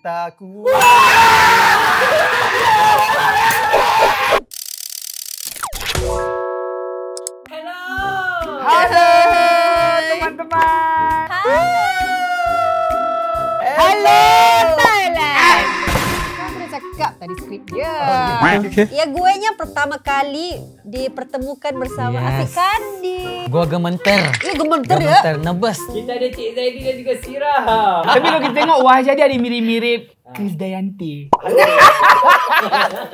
cintaku. Halo teman-teman. Halo Thailand. Kan dah cakap tadi skrip dia. Ya, gue nya pertama kali dipertemukan bersama Afiq Kandi. Gua gemeter. Ya, gemeter ya. Gemeter, nervous. Kita ada Cik Zaidi dan juga Sirah. Tapi kalau kita tengok wajah dia ada mirip-mirip Krisdayanti.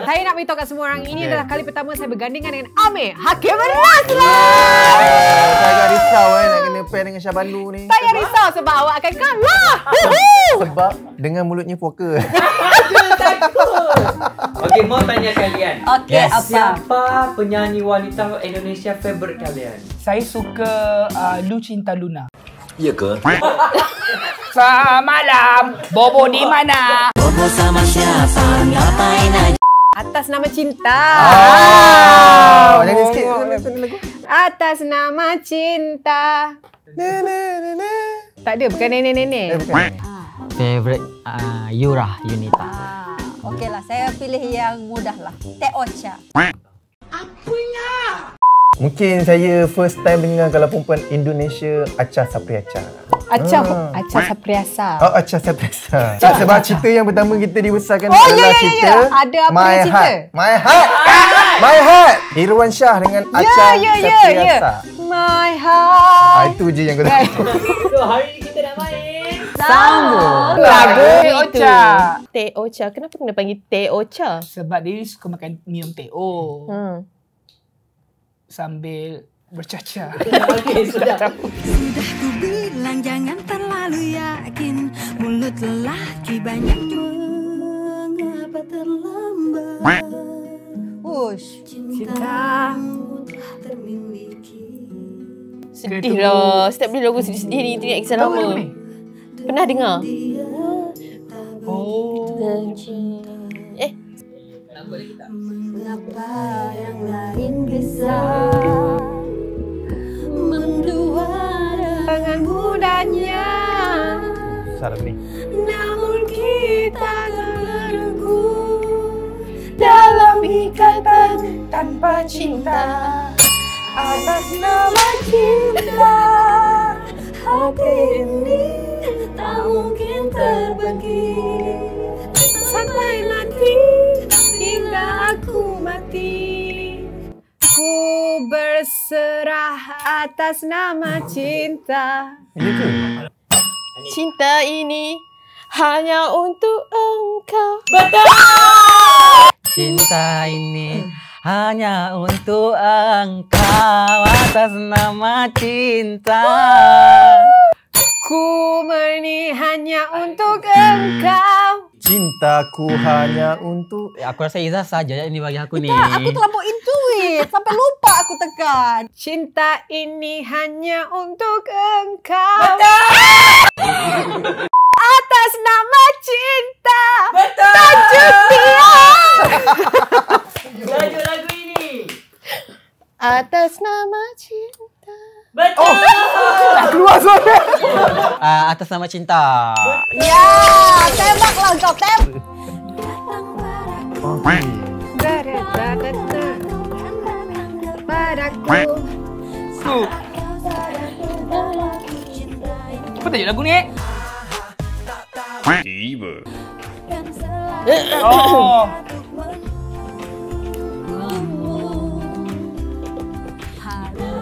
Saya nak beritahu kat semua orang, ini adalah kali pertama saya bergandingan dengan Amir Hakim Nasrah. Saya agak risau nak kena pair dengan Syahbandu ni. Saya risau sebab awak akan kalah. Sebab dengan mulutnya poker. Okey, mau tanya kalian. Okey, apa? Siapa penyanyi wanita Indonesia favourite kalian? Saya suka Lu Cinta Luna. Iya ke? Semalam Bobo di mana? Bobo sama siapa? Ngapain aja? Atas nama cinta. Nyanyi sikit lagu. Atas nama cinta. Tak ada, bukan nenek-nenek. Favorite Yura Yunita. Okeylah, saya pilih yang mudah lah. Teh Ocha. Mungkin saya first time dengar kalau perempuan Indonesia Acha Sapriacha. Acha Sapriasa. Oh, Acha Sapriacha. Sebab cerita yang pertama kita dibesarkan Oh, adalah ya. cerita Ada apa My dia cerita? Heart. My Heart. My Heart. Irwan Shah dengan Acha Sapriacha. My heart. Itu je yang aku tahu. So, hari ni kita nak main Sambung. Lagu Teh Ocha. Teh Ocha. Kenapa kena panggil Teh Ocha? Sebab dia suka makan minum teh O. Sambil bercaca. Okey, sudah. Sudah ku bilang jangan terlalu yakin. Mulut lelaki banyak mengapa terlambat. Ush. Cintamu telah termiliki. Sedih lah. Setiap bila lagu sedih-sedih ni teringat kisah lama. Pernah dengar? Oh. Mengapa yang lain bisa mendua dengan mudahnya, Sarah ni. namun kita terlenggu dalam ikatan tanpa cinta. Atas nama cinta, hati ini tak mungkin terbagi. Sampai mati, hingga aku mati. Ku berserah atas nama cinta. Cinta ini hanya untuk engkau. Cinta ini hanya untuk engkau atas nama cinta. Ku ini hanya untuk engkau. Cintaku hanya untuk... Aku rasa Izzah saja ini bagi aku ni. Tak, aku terlampau intuit. Sampai lupa aku tekan. Cinta ini hanya untuk engkau. Atas nama cinta. Tajuk dia. Tajuk lagu ini. Atas nama cinta. Betul. Keluar suara. Atas nama cinta. Ya, tembaklah kau, tembak. Padaku. Apa tajuk lagu ni? Oh.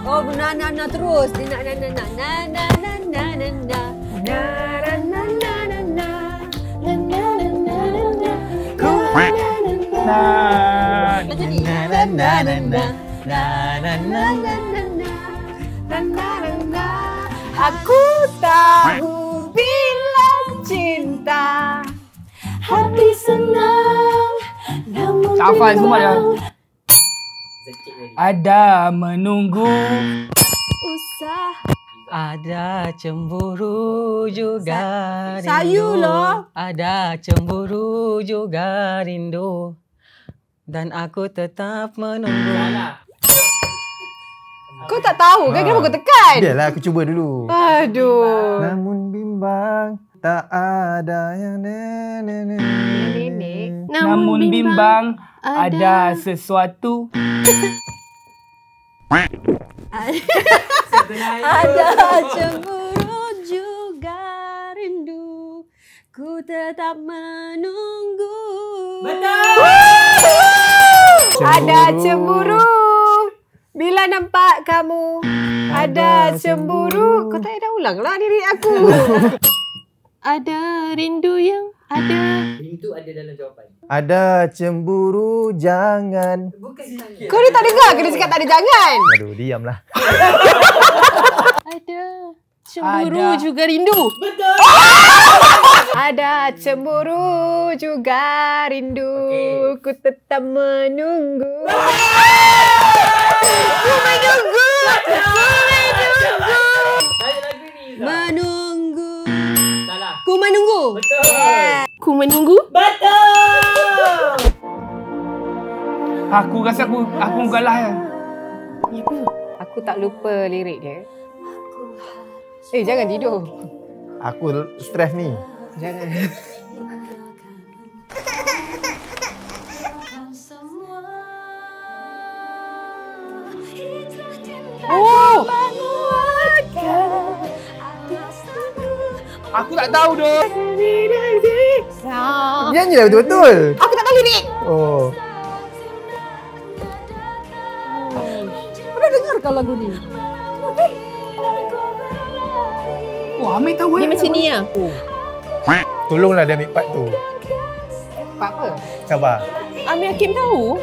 Oh, na terus. Na na na na na na na na na na. Na na na na na na. Na na na na na na. Ku na na na na. Jadi na na na na na. Na na na na na na. Na na na na. Aku tahu bila cinta hati senang, namun Tak hafal semua dia. Zakit lagi. Ada menunggu. usah. Ada cemburu juga rindu. Sayu loh. Ada cemburu juga rindu. Dan aku tetap menunggu. Kau tak tahu kan kenapa kau tekan? Biarlah aku cuba dulu. Aduh. Namun bimbang tak ada yang Nenek. Namun bimbang ada sesuatu. Ada cemburu juga rindu, ku tetap menunggu. Ada cemburu bila nampak kamu. Ada cemburu. Kau tak ada ulang lah diri aku. Ada rindu yang ada. Itu ada dalam jawapan. Ada cemburu jangan. Kau ni tak dengar ke dia cakap tak ada jangan? Aduh, diamlah. Ada cemburu Ada. juga rindu. Ada cemburu juga rindu, ku tetap menunggu. Menunggu. Salah. Ku menunggu. Ku menunggu. Aku rasa aku galah ya. Aku tak lupa lirik dia. Jangan tidur. Aku stres ni. Jangan. Oh, aku tak tahu doh. Nyanyilah betul-betul. Aku tak tahu lirik. Oh. Pernah dengar kau lagu ni? Wah, Amir tahu Dia macam ni lah. Tolonglah dia ambil part tu. Apa? Sabar. Amir Hakim tahu.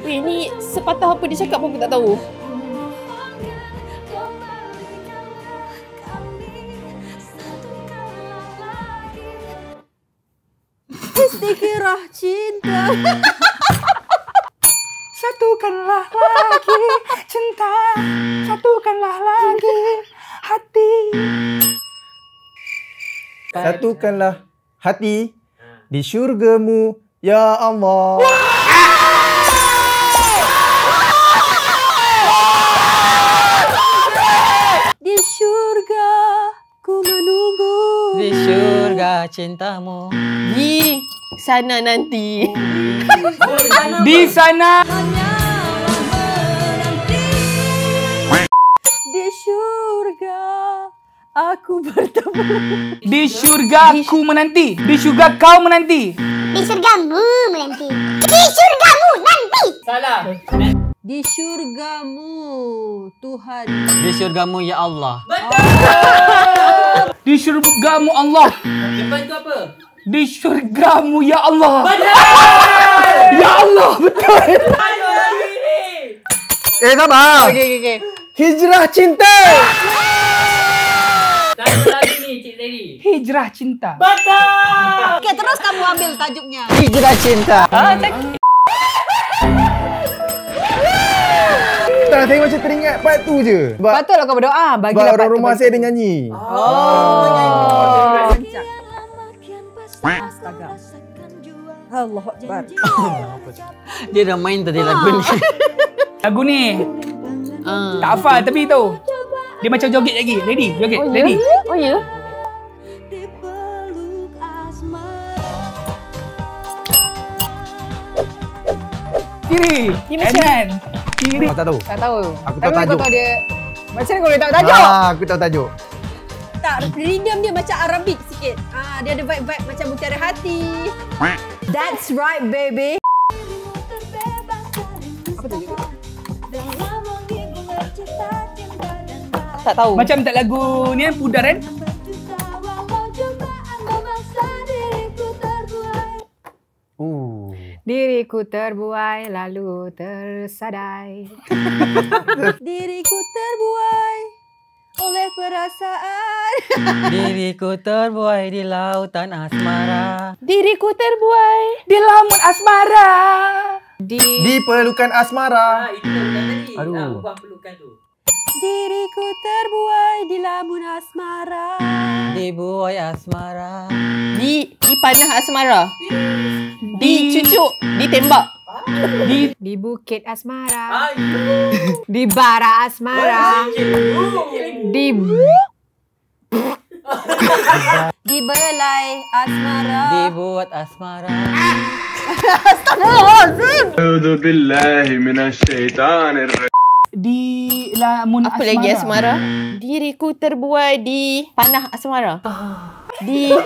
Weh, ni sepatah apa dia cakap pun aku tak tahu. Istikirah cinta. Satukanlah lagi cinta, satukanlah lagi hati. Satukanlah hati di syurgamu, ya Allah. Di syurga ku menunggu. Di syurga cintamu. Di sana nanti. Di sana, Di syurga aku bertemu. di syurga aku menanti, di syurga kau menanti. Di surgamu menanti. Di surgamu nanti. Salah. Di syurgamu Tuhan. Di syurgamu ya Allah. Di syurgamu Allah, Depan tu apa? di syurgamu ya Allah. Ya Allah, betul. Sabar. Okay. Hijrah cinta. Satu lagi ni, Cik Lady. Hijrah cinta. Okay, terus kamu ambil tajuknya. Hijrah cinta. Tak tengok macam teringat part tu je. Sebab, Patutlah kau berdoa. sebab Bagilah orang rumah saya ada nyanyi. Astaga. Allah Akbar. Dia dah main tadi lagu ni. Lagu ni tak hafal tapi tu. Dia macam joget lagi. Ready? Joget. Ready? Oh ya? Kiri. Kanan. Kiri. Kau tak tahu? Tak tahu. Aku tahu Tapi tajuk. kau tahu dia. Macam mana kau boleh tahu tajuk? Aku tahu tajuk. Tak, rhythm dia macam Arabic sikit. Dia ada vibe-vibe macam Mutiara Hati. That's right, baby. Apa tu? Tak tahu. Macam tak lagu ni kan, Pudar kan? Diriku terbuai lalu tersadai. Diriku terbuai oleh perasaan. Diriku terbuai di lautan asmara. Diriku terbuai. Di lamun asmara. Di pelukan asmara. Itu dah ulang tadi. Aduh. Nak ubah pelukan tu. Diriku terbuai di lamun asmara. Dibuai asmara. Di panah asmara. Di cucuk. Ditembak. Di bukit asmara. Di bara asmara. Di Di belai asmara. Dibuat asmara. A'udzu billahi minasyaitonir Di lamun Apa lagi asmara? Diriku terbuai di panah asmara. Di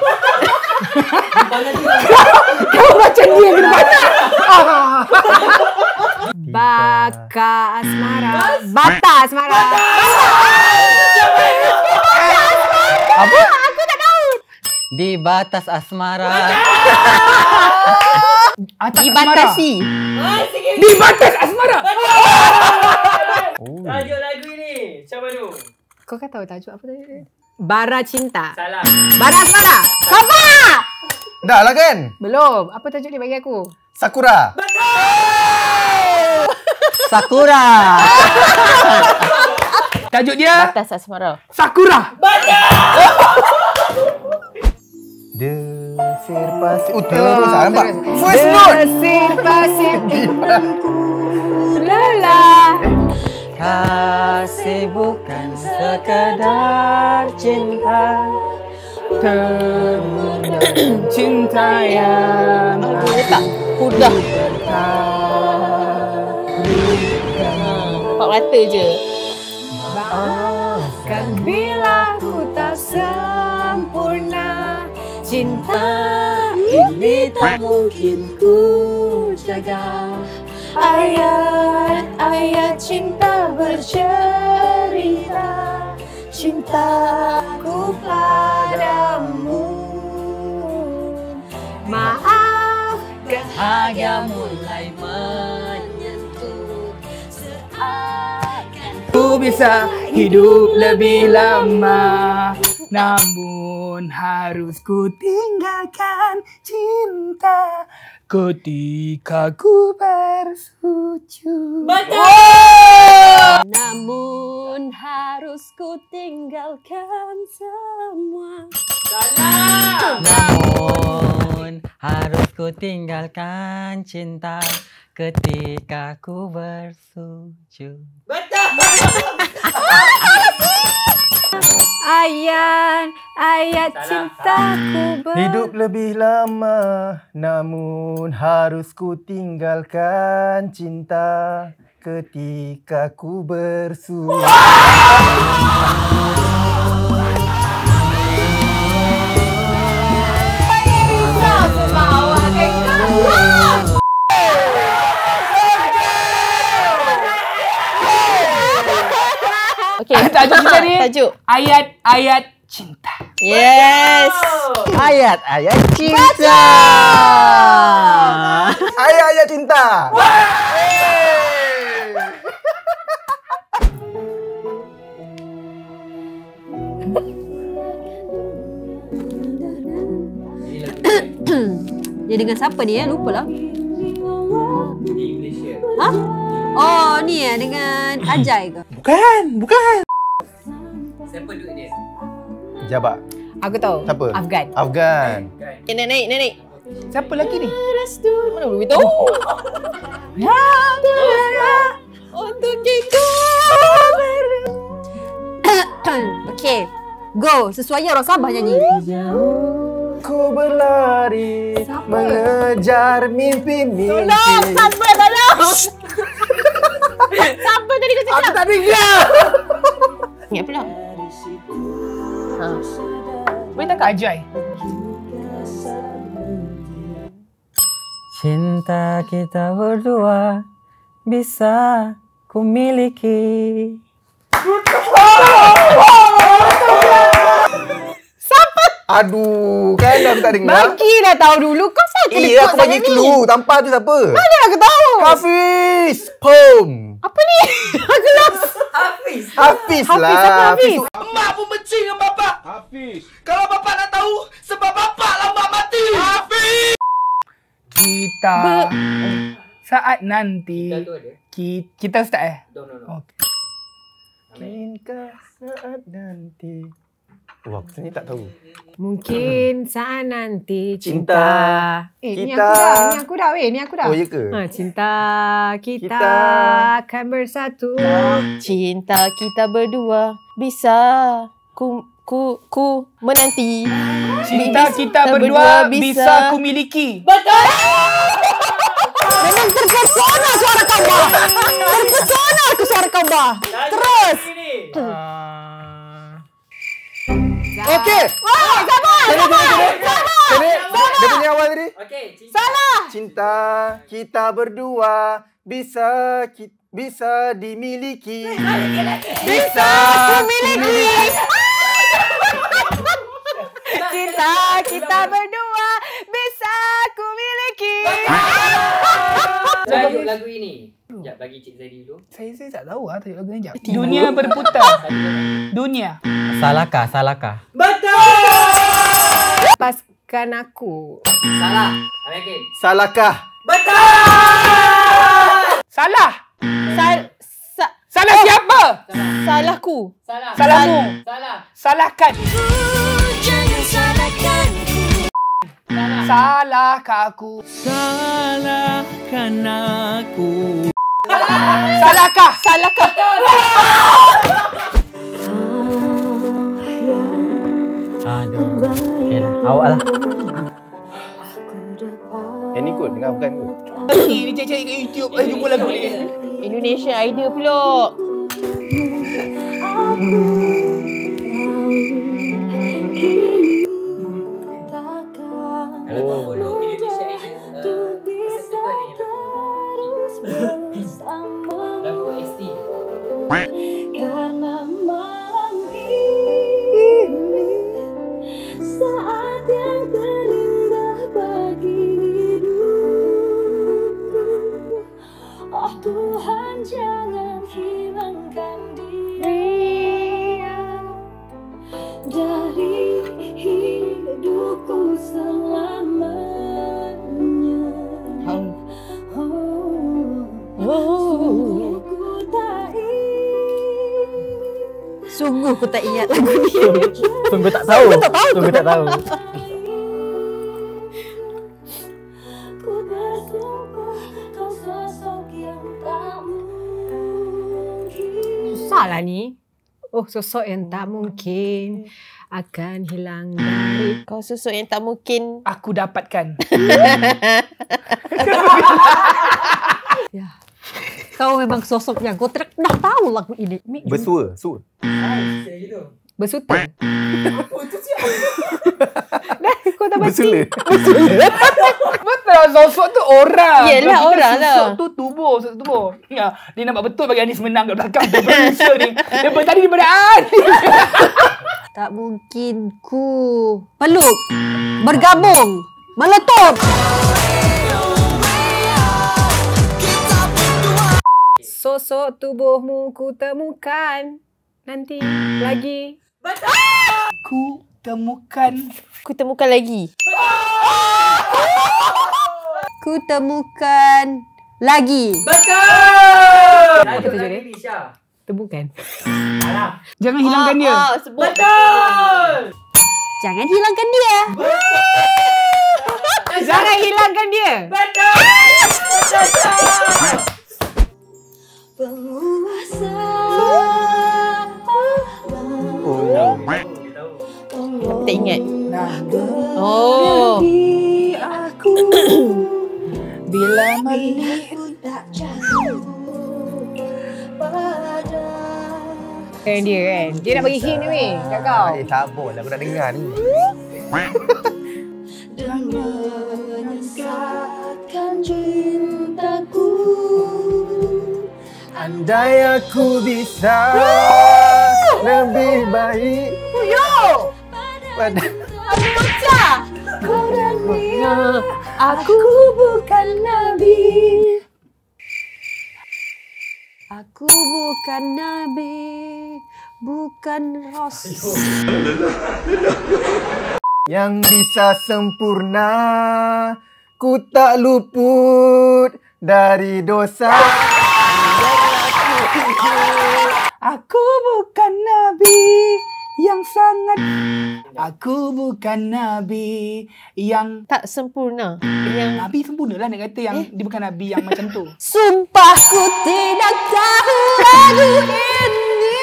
Kau macam dia kena banyak. Baka asmara. Bata asmara. Apa? Aku tak tahu. Di batas asmara. dibatasi. Di batas asmara. Tajuk lagu ni. Siapa tu? Kau kan tahu tajuk apa tadi? Bara cinta. Salah. Bara asmara. Sama. Dah lah kan? Belum. Apa tajuk dia bagi aku? Sakura. Sakura. Tajuk dia Batas asmara. Sakura. Desir pasir. Terus nampak. First note. Desir pasir. Lelah. Kasih bukan sekadar cinta. Cinta yang Tak. Udah. 4 rata je. Kan bila ku tak sempurna, cinta ini tak mungkin ku jaga. Ayat-ayat cinta bercerita, cintaku padamu. Maafkan hanya mulai menyentuh, seakan ku bisa hidup lebih lama, namun harus ku tinggalkan cinta ketika ku bersujud. namun harus ku tinggalkan semua. Namun harus ku tinggalkan cinta ketika ku bersujud. Ayat cintaku Hidup lebih lama, namun harus ku tinggalkan cinta ketika ku bersujud. Okey. Tajuk kita ni Tajuk. ayat-ayat cinta. Yes. Ayat-ayat cinta. Ayat-ayat cinta. Dia dengan siapa ni ya? Lupa lah. Di Malaysia. Ha? Oh ni ya dengan Ajay ke? Siapa duit dia? Jabak. Aku tahu. Siapa? Afgan. Afgan. Kan? Naik. Siapa lagi ni? Mana boleh tahu? Untuk kita. Okey. Go. Sesuai orang Sabah nyanyi. Ku berlari mengejar mimpi-mimpi. Tolong. Siapa tadi kau cakap? Aku tak dengar. Ingat pula. Ha. Boleh tak Kak? Ajay. Cinta kita berdua bisa ku miliki. Aduh, kan aku tak dengar. Bagilah tahu dulu. Kau saya Iya, aku bagi clue. Tanpa tu siapa? Mana aku tahu? Hafiz. Pom. Apa ni? Aku lost. Hafiz lah. Siapa Hafiz? Mak pun benci dengan bapak. Hafiz. Kalau bapak nak tahu, sebab bapak lah mak mati. Hafiz. Kita saat nanti Kita tu ada? kita start No. Okay. Mungkinkah saat nanti. Wah, aku sebenarnya tak tahu. Mungkin saat nanti Cinta ni kita. aku dah. Ni aku dah. Oh, ya ke? Cinta kita Kita. akan bersatu. Cinta kita berdua bisa ku menanti. Cinta kita berdua bisa ku miliki. Betul. Memang terpesona suara kau, Bah. Terpesona aku suara kau, Bah. Terus. Okey. Sabar. Dia punya awal tadi. Okey, Salah. Cinta kita berdua bisa dimiliki. Bisa ku miliki. Cinta kita berdua bisa ku miliki. tajuk lagu ini. Sekejap, bagi Cik Zaidi dulu. Saya tak tahu lah tajuk lagu ni. Sekejap. Dunia berputar. Dunia. Salahkah? Betul. Lepaskan aku. Salah. Yakin? Salahkah? Salah. Salah siapa? Salahku. Salah. Salahmu. Salah. Salahkan. Jangan salahkanku. Salahkah aku? Salahkan aku. Salahkah? Salahkah? Aduh. Okay lah. Awak lah. Ni kot, dengar bukan kot. Ni cari-cari kat YouTube. Jumpa lagu ni. Indonesia Idol pula. Lagu ST. Karena malam ini saat yang terindah bagi hidupku. Oh Tuhan, jangan hilangkan dia dari hidupku selamanya. Sungguh ku tak ingat lagu ni. Sungguh tak tahu. Sungguh tak tahu. Ku bersumpah kau sosok yang tak mungkin. Susah lah ni. Oh, sosok yang tak mungkin akan hilang dari. Kau sosok yang tak mungkin. Aku dapatkan. Ya. Kau memang sosok yang kau dah tahu lagu ini. Bersua. Bersuta. Dah, kau tak pasti. Betul, sosok tu orang. Yelah, Kalau kita orang lah. Sosok tu tubuh. Ya, dia nampak betul bagi Anis menang kat belakang. Dia producer ni. Daripada tadi daripada Anis. Tak mungkin ku peluk, bergabung, meletup. Sosok tubuhmu ku temukan nanti lagi. Ku temukan. Ku temukan lagi. Ku temukan lagi. Betul! Apa tu jadi? Syah. Temukan. Jangan hilangkan dia. Sebut. Betul! Jangan hilangkan dia. Jangan hilangkan dia. Penguasa. Tak ingat. Oh. Aku Bila melihat. tak jatuh pada. Dia kan. Dia nak bagi hint ni kat kau. Sabar lah, aku nak dengar ni. Dan menyesatkan cintaku. Andai aku bisa lebih baik pada Kau dan dia, aku bukan nabi. Aku bukan nabi, bukan rasul. yang bisa sempurna. Ku tak luput dari dosa. Aku bukan nabi yang sangat. Aku bukan nabi yang Tak sempurna. Yang nabi sempurna lah nak kata yang dia bukan nabi yang macam tu. Sumpahku tidak tahu lagu ini.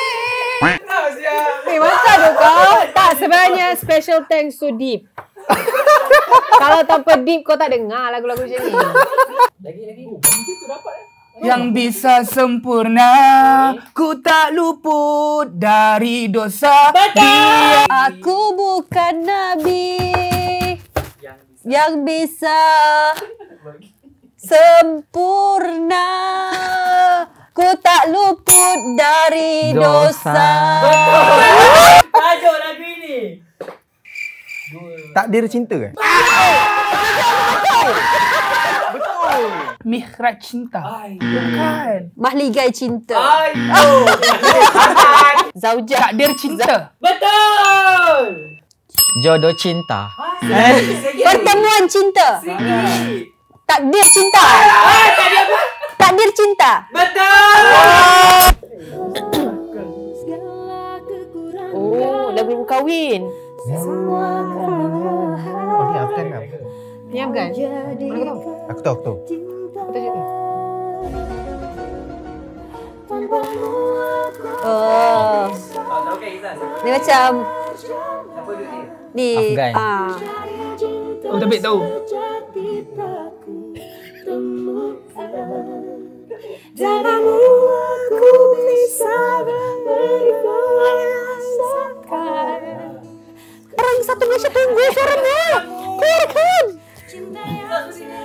Macam tu kau. Tak, sebenarnya special thanks to Deep. Kalau tanpa deep kau tak dengar lagu-lagu macam ni. Lagi. Yang bisa sempurna, ku tak luput dari dosa. Dia Aku bukan nabi yang bisa sempurna. Ku tak luput dari dosa. Tajuk lagu ini. Takdir cinta kan? Mihraj cinta. Bukan. Mahligai cinta. Zaujah. Takdir cinta. Betul. Jodoh cinta. Pertemuan cinta. Takdir cinta. Takdir cinta. Betul. Oh, lagu kahwin. Oh ni Afgan lah. Ni Afgan? Mana kau tahu? Aku tahu. Betul cakap. Oh. Tahu kan Izzat? Ni macam Siapa duduk ni? ni. Afgan. Oh, tapi tahu. Jadimu aku bisa merasakan. Orang satu Malaysia tunggu suaramu. Keluarkan.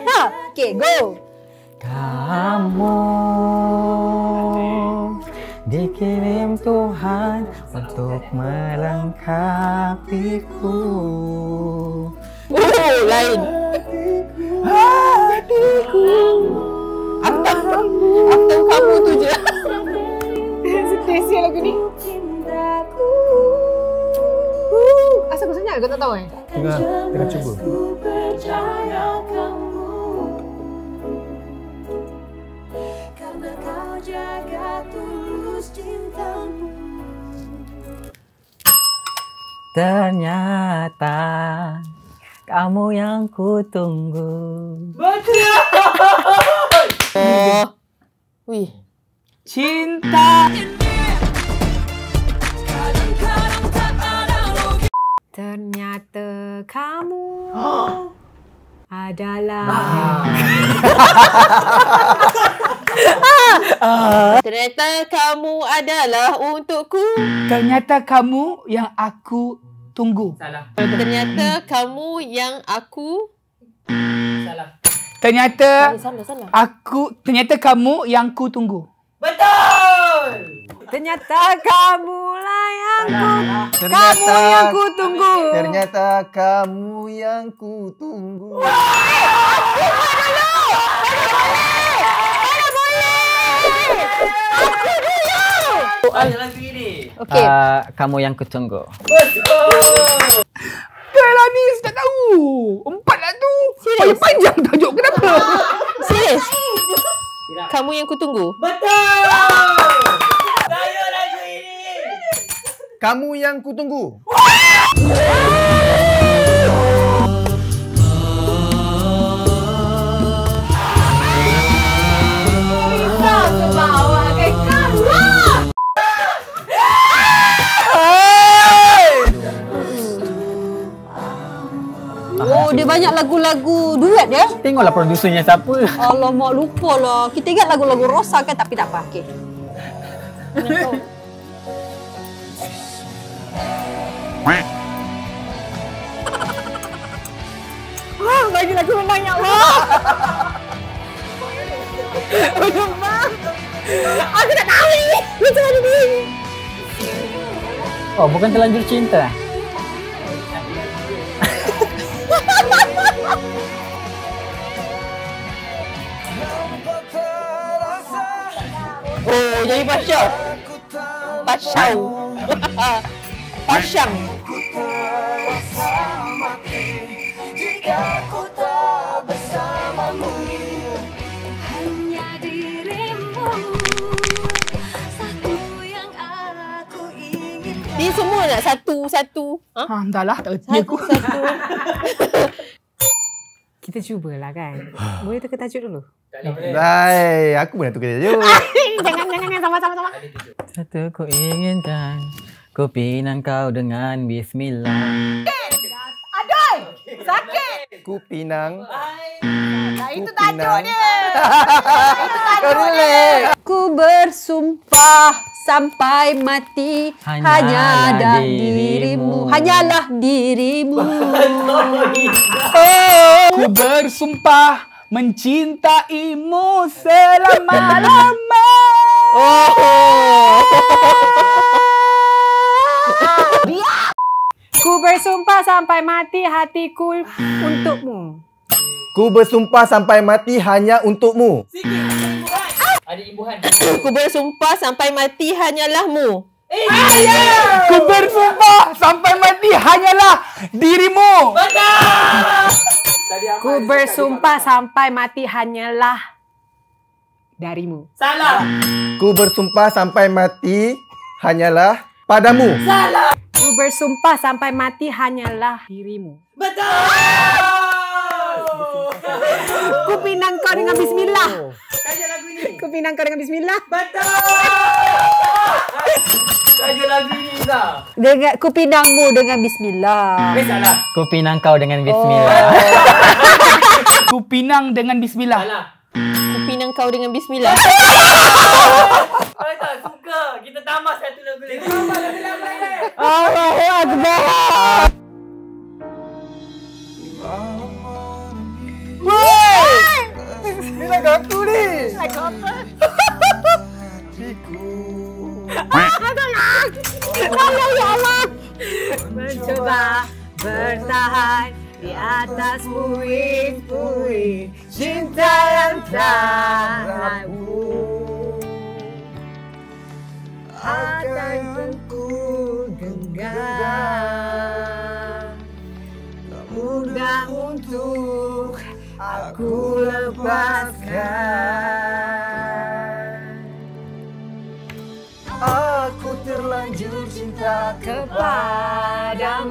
Ha, okay, go. Kamu dikirim Tuhan untuk melengkapiku. Oh, lain. Aku tahu kamu tu je. Sedih lagu ni. Asal kau senyap kau tak tahu Tengah cuba. Ternyata kamu yang ku tunggu. Oh. Wih. Cinta. Ternyata kamu adalah Ternyata kamu adalah untukku. Ternyata kamu yang aku tunggu. Salah. Ternyata kamu yang aku. Salah. Ternyata Salah. ternyata kamu yang ku tunggu. Betul. ternyata kamulah yang Ternyata kamu yang ku tunggu. Ternyata kamu yang ku tunggu. Ada lagu ini. Okey. Kamu yang ku tunggu. Betul. Dah lah ni, tak tahu. 4 lah tu. Paling panjang tajuk, kenapa? Serius? Kamu yang ku tunggu. Betul. Tajuk lagu ini. Kamu yang ku tunggu. Oh, dia banyak lagu-lagu duet ya? Tengoklah produsernya siapa. Alamak, lupa lah. Kita ingat lagu-lagu Rosa kan, tapi tak apa. Okey. Wah, bagi lagu menang ya Allah. Menang. Aku tak tahu ni. Macam mana ni? Oh, bukan terlanjur cinta. Oh, jadi Pasyau. Pasyau. Pasyang. Ni semua nak satu-satu. Ha? Entahlah, tak erti aku. Satu-satu. Kita cubalah kan. Boleh tukar tajuk dulu? Baik, aku pun nak tukar tajuk. Jangan sama-sama. Satu ku inginkan, ku pinang kau dengan bismillah. Kupinang. Itu tajuk dia. Kau relate. Ku bersumpah sampai mati hanya dirimu. Hanyalah dirimu. Ku bersumpah mencintaimu selama-lama. Ku bersumpah sampai mati hatiku untukmu. Ku bersumpah sampai mati hanya untukmu. Ada imbuhan. Ku bersumpah sampai mati hanyalah mu. Ku bersumpah sampai mati hanyalah dirimu. Ku bersumpah sampai mati hanyalah darimu. Salah. Ku bersumpah sampai mati hanyalah padamu. Ku bersumpah sampai mati hanyalah dirimu. Ku pinang kau dengan bismillah. Tajuk lagu ini. Ku pinang kau dengan bismillah. Tajuk lagu ini Iza. Dengan ku pinangmu dengan bismillah. Salah. Ku pinang kau dengan bismillah. Ku pinang dengan bismillah. Salah. Ku pinang kau dengan bismillah. Kau tak suka. Kita tambah satu lagu lagi. Allahu Akbar. Ni lagu aku ni. Lagu apa? Tolong ya Allah. Mencoba bertahan di atas puing-puing cinta yang tak ragu. Akan ku genggam, tak mudah untuk aku lepaskan. Aku terlanjur cinta Kepadamu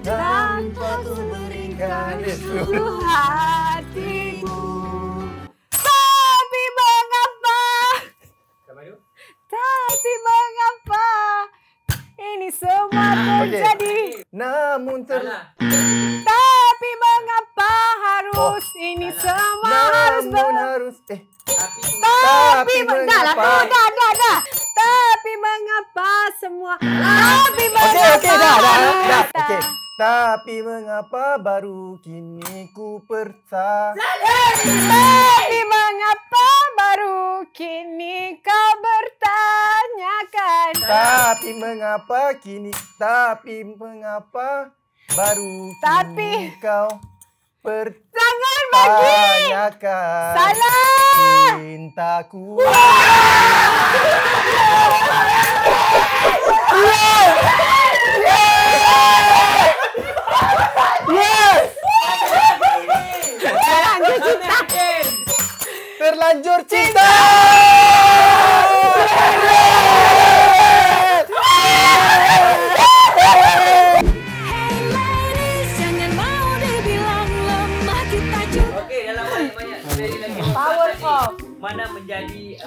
tanpa ku berikan seluruh hatimu. Tapi mengapa? Tapi mengapa ini semua terjadi? Namun Tapi mengapa harus ini semua harus Tapi mengapa? Dah. Tapi mengapa semua? Tapi mengapa? Dah. Okey. Tapi mengapa baru kini ku percaya? Tapi mengapa baru kini kau bertanyakan? Tapi mengapa kini? Tapi mengapa baru kini kau Jangan bagi! pertanyakan Salah! cintaku? Terlanjur cinta. Okey, dalam banyak-banyak seri lagi. Power pop. Mana menjadi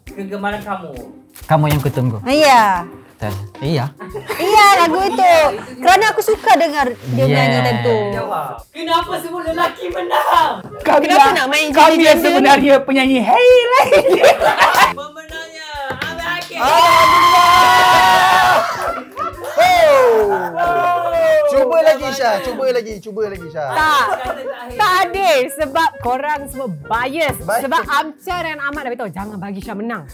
kegemaran kamu? Kamu yang kutunggu. Iya. Betul. Iya. Iya lagu itu. Kerana aku suka dengar dia nyanyi tentu. Jawab. Kenapa semua lelaki menang? Kenapa nak main Kami yang sebenarnya penyanyi Hey Lady. Pemenangnya Abang Hakim. Cuba lagi Syah, cuba lagi Syah. Tak adil sebab korang semua bias. Sebab Amca dan Ahmad dah beritahu jangan bagi Syah menang.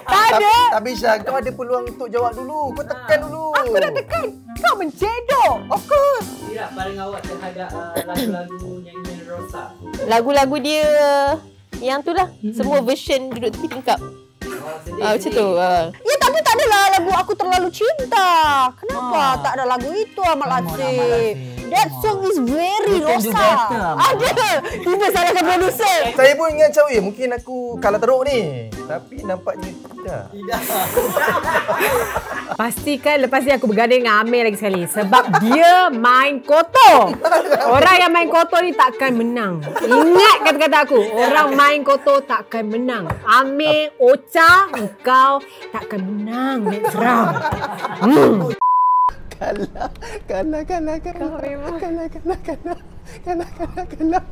Tak ada. Tapi Syah, kau ada peluang untuk jawab dulu. Kau tekan dulu. Aku dah tekan. Kau mencedok. Of course. Tidak bareng awak terhadap lagu-lagu nyanyian Rosa. Lagu-lagu dia yang tu lah. Semua version duduk tepi tingkap. Macam tu. Ya tapi tak adalah lagu Aku Terlalu Cinta. Kenapa tak ada lagu itu Ahmad Latif? That song is very Rosa. Ada. Kita salahkan producer. Saya pun ingat macam, mungkin aku kalah teruk ni. Tapi nampaknya tidak. Pastikan lepas ni aku berganding dengan Amir lagi sekali. Sebab dia main kotor. Orang yang main kotor ni takkan menang. Ingat kata-kata aku. Orang main kotor takkan menang. Amir, Ocha, engkau takkan menang next round. Kalah. Kau memang. Kalah.